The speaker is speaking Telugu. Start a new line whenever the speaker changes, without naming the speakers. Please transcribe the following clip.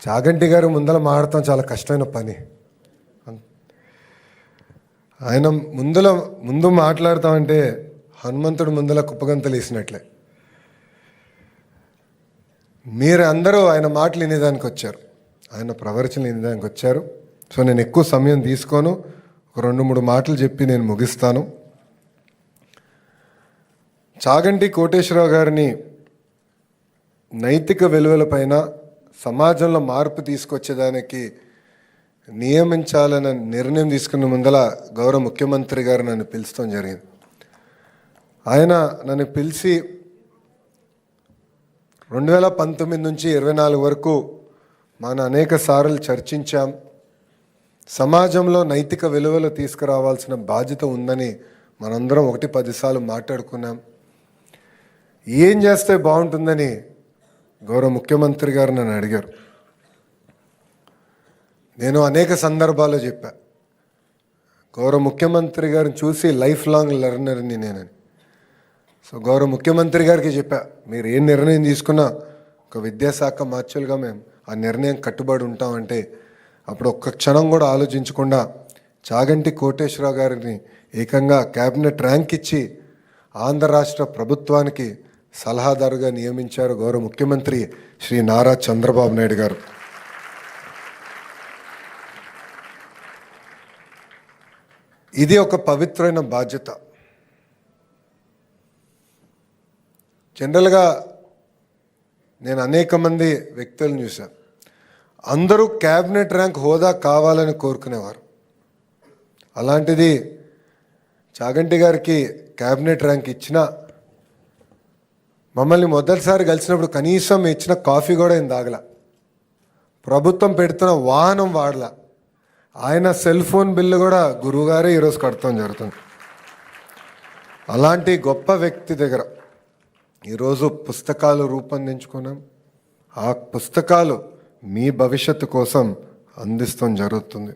చాగంటి గారు ముందర మాడటం చాలా కష్టమైన పని. ఆయన ముందు మాట్లాడతామంటే హనుమంతుడు ముందల కుప్పగంతలు వేసినట్లే. మీరు అందరూ ఆయన మాటలు వినేదానికి వచ్చారు, ఆయన ప్రవచనలు వినేదానికి వచ్చారు. సో నేను ఎక్కువ సమయం తీసుకోను, ఒక 2-3 మాటలు చెప్పి నేను ముగిస్తాను. చాగంటి కోటేశ్వరరావు గారిని నైతిక విలువలపైన సమాజంలో మార్పు తీసుకొచ్చేదానికి నియమించాలన్న నిర్ణయం తీసుకున్న ముందల గౌరవ ముఖ్యమంత్రి గారు నన్ను పిలుస్తాం జరిగింది. ఆయన నన్ను పిలిచి 2019 నుంచి 24 వరకు మనం అనేక సార్లు చర్చించాం. సమాజంలో నైతిక విలువలు తీసుకురావాల్సిన బాధ్యత ఉందని మనందరం 1-10 సార్లు మాట్లాడుకున్నాం. ఏం చేస్తే బాగుంటుందని గౌరవ ముఖ్యమంత్రి గారు నన్ను అడిగారు. నేను అనేక సందర్భాల్లో చెప్పా, గౌరవ ముఖ్యమంత్రి గారిని చూసి లైఫ్ లాంగ్ లెర్నర్ని నేనని. సో గౌరవ ముఖ్యమంత్రి గారికి చెప్పా, మీరు ఏ నిర్ణయం తీసుకున్నా ఒక విద్యాశాఖ మార్చులుగా మేము ఆ నిర్ణయం కట్టుబడి ఉంటామంటే అప్పుడు ఒక్క క్షణం కూడా ఆలోచించకుండా చాగంటి కోటేశ్వరరావు గారిని ఏకంగా క్యాబినెట్ ర్యాంక్ ఇచ్చి ఆంధ్ర రాష్ట్ర ప్రభుత్వానికి సలహాదారుగా నియమించారు గౌరవ ముఖ్యమంత్రి శ్రీ నారా చంద్రబాబు నాయుడు గారు. ఇది ఒక పవిత్రమైన బాధ్యత. జనరల్గా నేను అనేక మంది వ్యక్తులను చూశాను, అందరూ క్యాబినెట్ ర్యాంక్ హోదా కావాలని కోరుకునేవారు. అలాంటిది చాగంటి గారికి క్యాబినెట్ ర్యాంక్ ఇచ్చినా మమ్మల్ని మొదటిసారి కలిసినప్పుడు కనీసం ఇచ్చిన కాఫీ కూడా ఏం తాగల, ప్రభుత్వం పెడుతున్న వాహనం వాడలా, ఆయన సెల్ ఫోన్ బిల్లు కూడా గురువుగారే ఈరోజు కడతాం జరుగుతుంది. అలాంటి గొప్ప వ్యక్తి దగ్గర ఈరోజు పుస్తకాలు రూపొందించుకున్నాం. ఆ పుస్తకాలు మీ భవిష్యత్తు కోసం అందిస్తాం జరుగుతుంది.